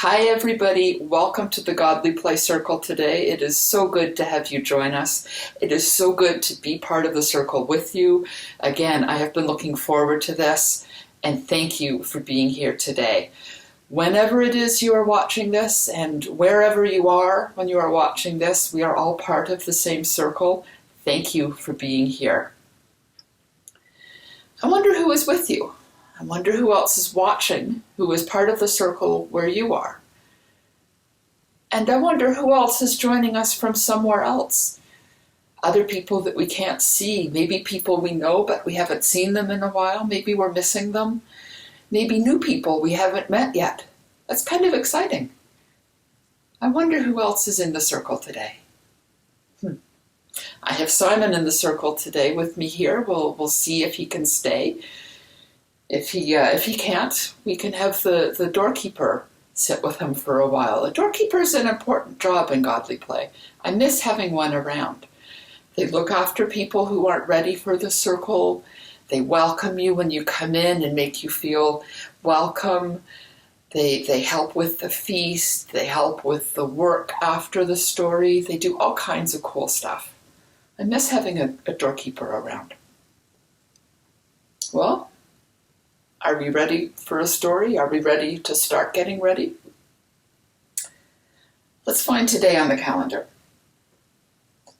Hi everybody, welcome to the Godly Play Circle today. It is so good to have you join us. It is so good to be part of the circle with you. Again, I have been looking forward to this, and thank you for being here today. Whenever it is you are watching this, and wherever you are when you are watching this, we are all part of the same circle. Thank you for being here. I wonder who is with you. I wonder who else is watching, who is part of the circle where you are. And I wonder who else is joining us from somewhere else. Other people that we can't see, maybe people we know but we haven't seen them in a while, maybe we're missing them. Maybe new people we haven't met yet. That's kind of exciting. I wonder who else is in the circle today. I have Simon in the circle today with me here. We'll see if he can stay. If he can't, we can have the doorkeeper sit with him for a while. A doorkeeper is an important job in Godly Play. I miss having one around. They look after people who aren't ready for the circle. They welcome you when you come in and make you feel welcome. They help with the feast. They help with the work after the story. They do all kinds of cool stuff. I miss having a doorkeeper around. Well, are we ready for a story? Are we ready to start getting ready? Let's find today on the calendar.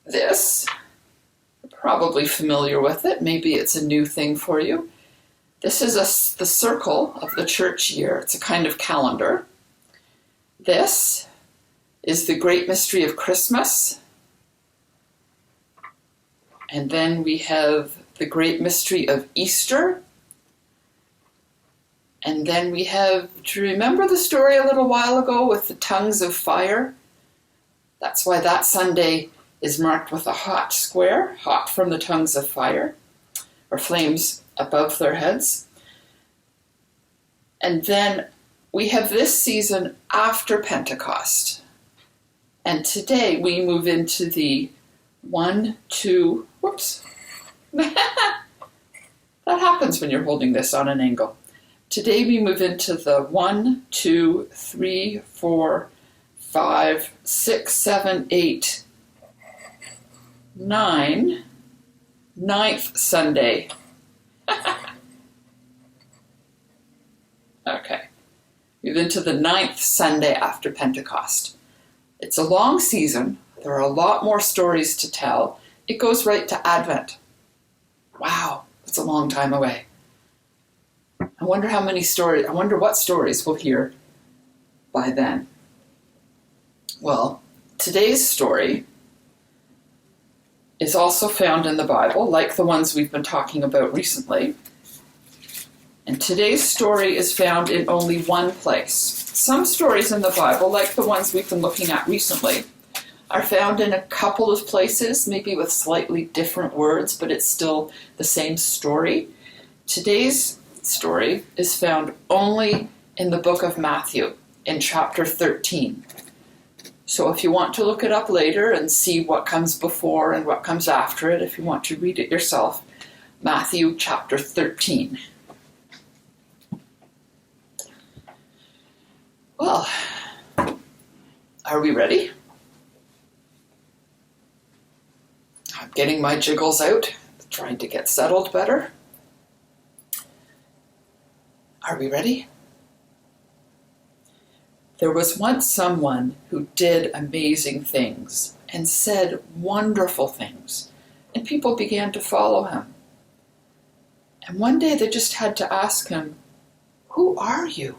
This, you're probably familiar with it. Maybe it's a new thing for you. This is the circle of the church year. It's a kind of calendar. This is the great mystery of Christmas. And then we have the great mystery of Easter. And then we have, do you remember the story a little while ago with the tongues of fire? That's why that Sunday is marked with a hot square, hot from the tongues of fire, or flames above their heads. And then we have this season after Pentecost. And today we move into the 1, 2, whoops. That happens when you're holding this on an angle. Today we move into the 1, 2, 3, 4, 5, 6, 7, 8, 9, 9th Sunday. Okay. Move into the 9th Sunday after Pentecost. It's a long season. There are a lot more stories to tell. It goes right to Advent. Wow, that's a long time away. I wonder what stories we'll hear by then. Well, today's story is also found in the Bible, like the ones we've been talking about recently. And today's story is found in only one place. Some stories in the Bible, like the ones we've been looking at recently, are found in a couple of places, maybe with slightly different words, but it's still the same story. Today's story is found only in the book of Matthew, in chapter 13. So if you want to look it up later and see what comes before and what comes after it, if you want to read it yourself, Matthew chapter 13. Well, are we ready? I'm getting my jiggles out, trying to get settled better. Are we ready? There was once someone who did amazing things and said wonderful things, and people began to follow him. And one day they just had to ask him, "Who are you?"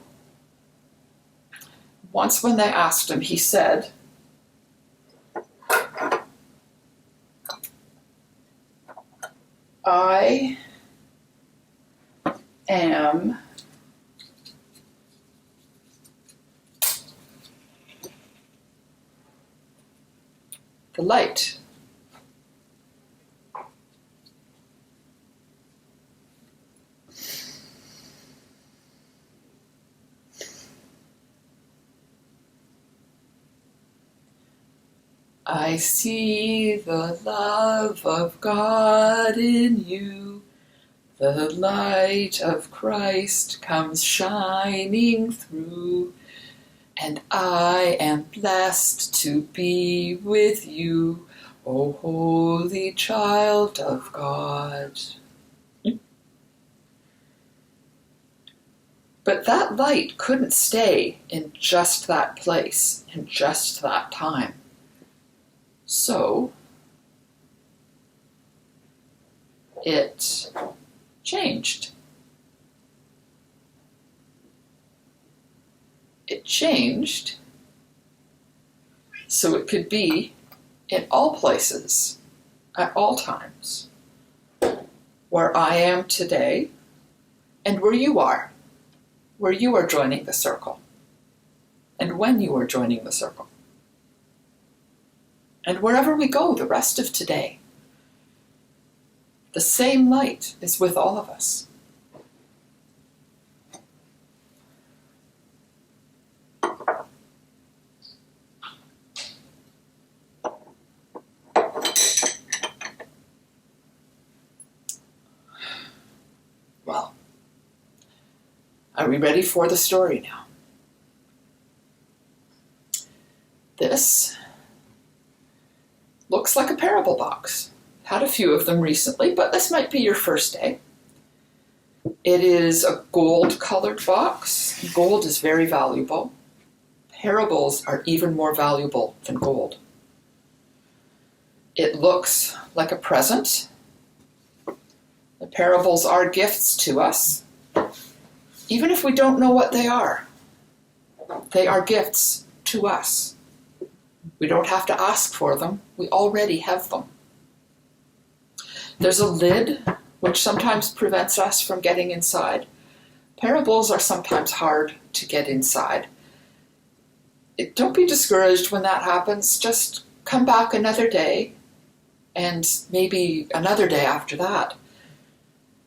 Once when they asked him, he said, "I am the light." I see the love of God in you. The light of Christ comes shining through. And I am blessed to be with you, O holy child of God. But that light couldn't stay in just that place, in just that time. So it changed. It changed so it could be in all places, at all times, where I am today and where you are joining the circle, and when you are joining the circle, and wherever we go the rest of today. The same light is with all of us. Well, are we ready for the story now? This looks like a parable box. Had a few of them recently, but this might be your first day. It is a gold-colored box. Gold is very valuable. Parables are even more valuable than gold. It looks like a present. The parables are gifts to us. Even if we don't know what they are gifts to us. We don't have to ask for them. We already have them. There's a lid, which sometimes prevents us from getting inside. Parables are sometimes hard to get inside. Don't be discouraged when that happens. Just come back another day, and maybe another day after that.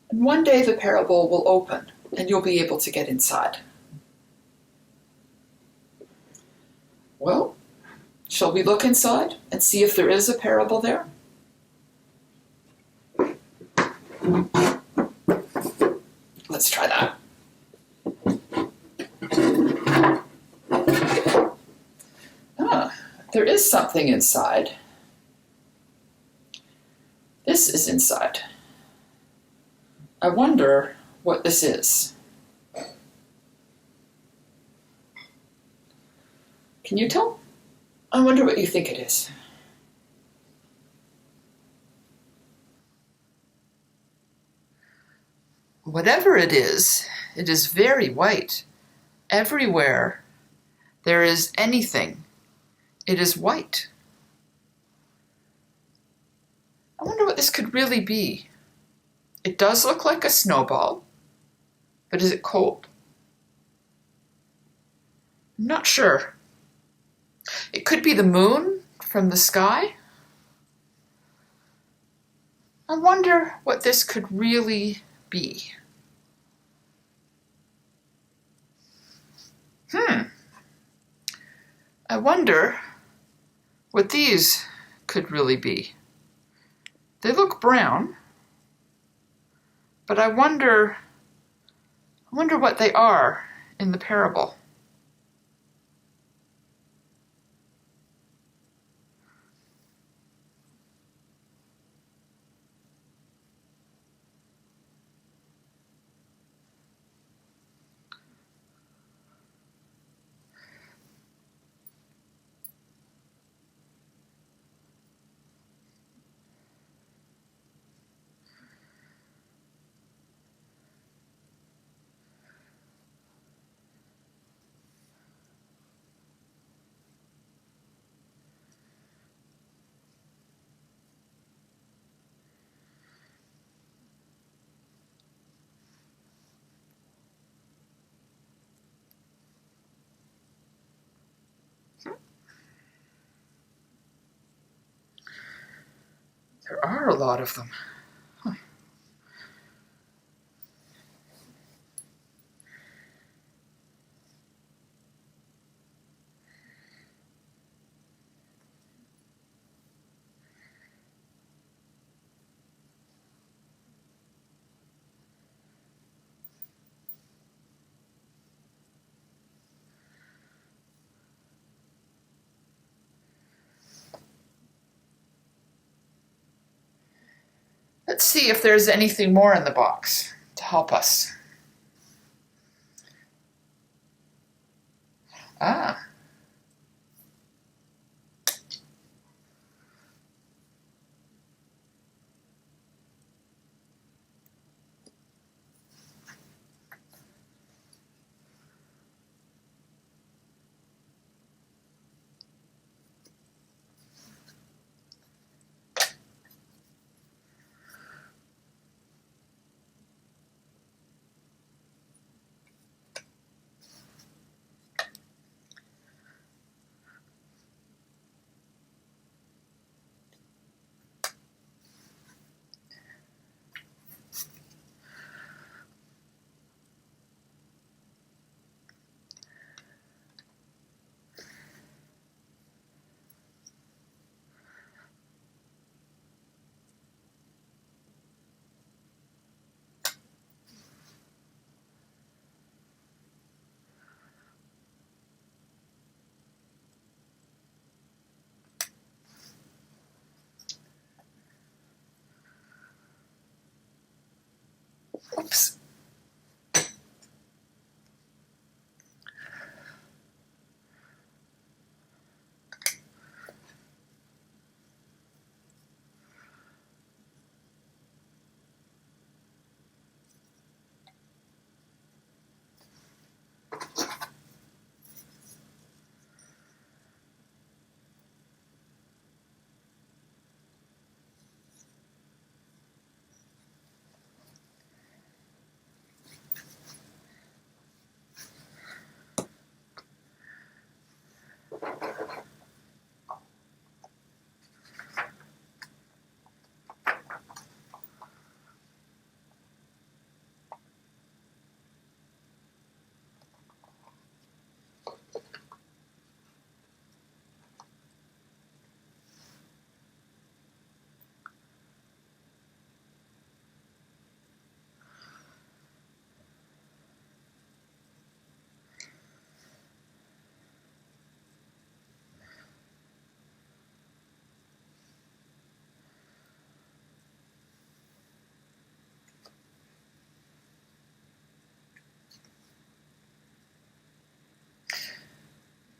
And one day the parable will open, and you'll be able to get inside. Well, shall we look inside and see if there is a parable there? Let's try that. There is something inside. This is inside. I wonder what this is. Can you tell? I wonder what you think it is. Whatever it is very white. Everywhere there is anything, it is white. I wonder what this could really be. It does look like a snowball, but is it cold? I'm not sure. It could be the moon from the sky. I wonder what this could really be. I wonder what these could really be. They look brown, but I wonder what they are in the parable. There are a lot of them. Let's see if there's anything more in the box to help us. Ah. Oops.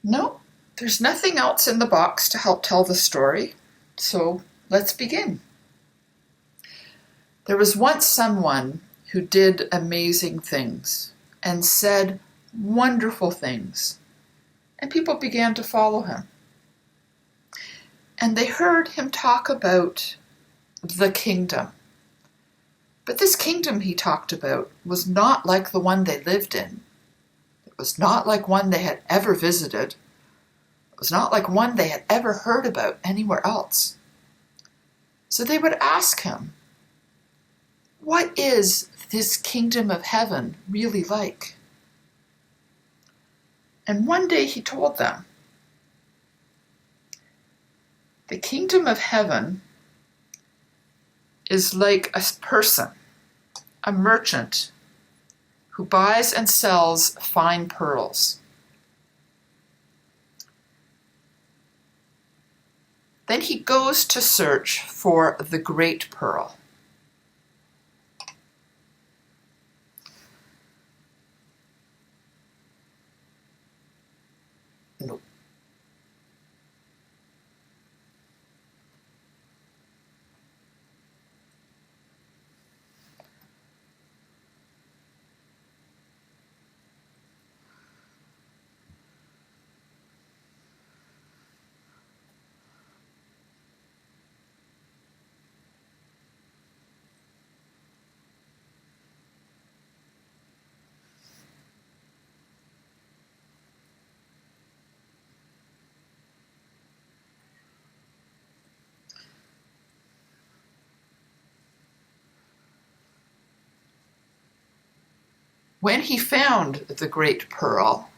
No, there's nothing else in the box to help tell the story, so let's begin. There was once someone who did amazing things and said wonderful things, and people began to follow him. And they heard him talk about the kingdom. But this kingdom he talked about was not like the one they lived in. It was not like one they had ever visited. It was not like one they had ever heard about anywhere else. So they would ask him, what is this kingdom of heaven really like? And one day he told them, the kingdom of heaven is like a person, a merchant, who buys and sells fine pearls. Then he goes to search for the great pearl. No. When he found the great pearl,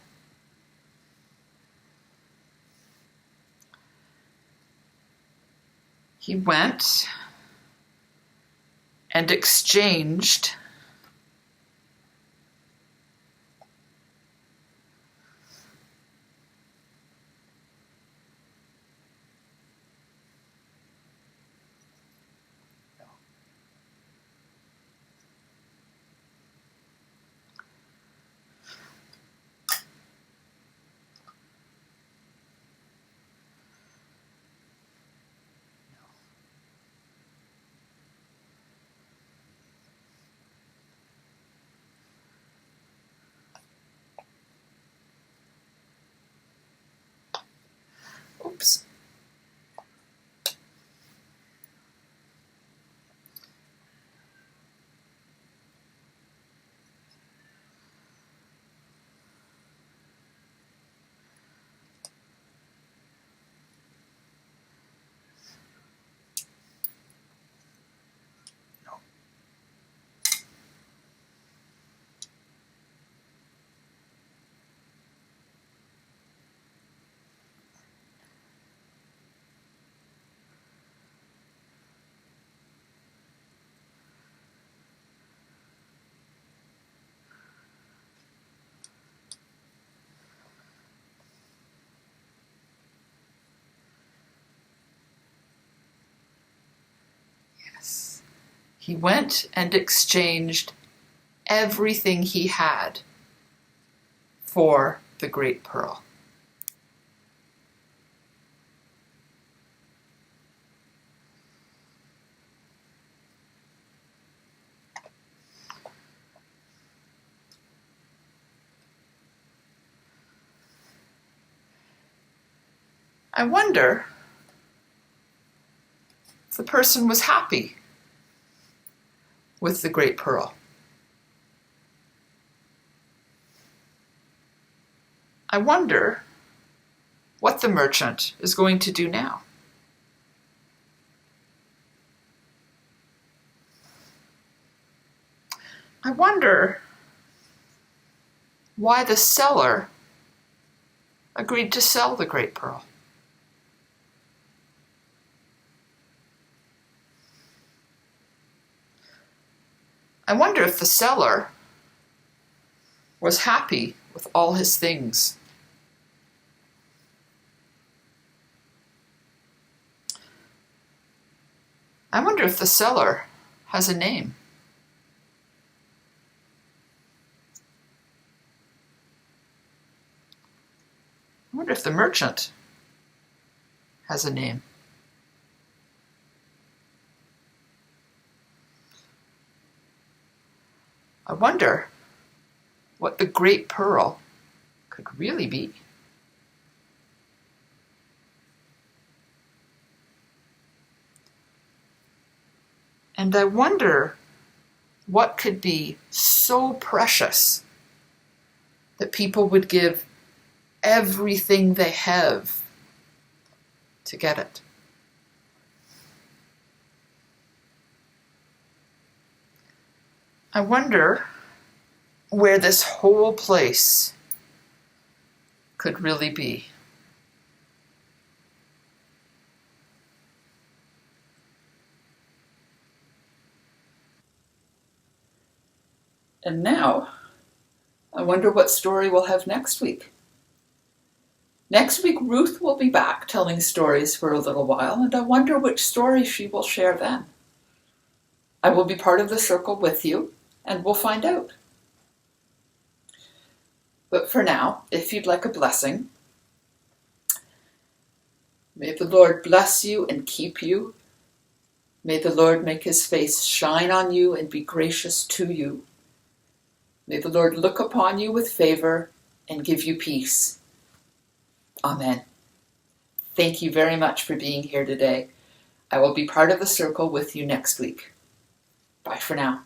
he went and exchanged He went and exchanged everything he had for the great pearl. I wonder if the person was happy with the great pearl. I wonder what the merchant is going to do now. I wonder why the seller agreed to sell the great pearl. I wonder if the seller was happy with all his things. I wonder if the seller has a name. I wonder if the merchant has a name. I wonder what the great pearl could really be. And I wonder what could be so precious that people would give everything they have to get it. I wonder where this whole place could really be. And now, I wonder what story we'll have next week. Next week, Ruth will be back telling stories for a little while, and I wonder which story she will share then. I will be part of the circle with you, and we'll find out. But for now, if you'd like a blessing, may the Lord bless you and keep you. May the Lord make his face shine on you and be gracious to you. May the Lord look upon you with favor and give you peace. Amen. Thank you very much for being here today. I will be part of the circle with you next week. Bye for now.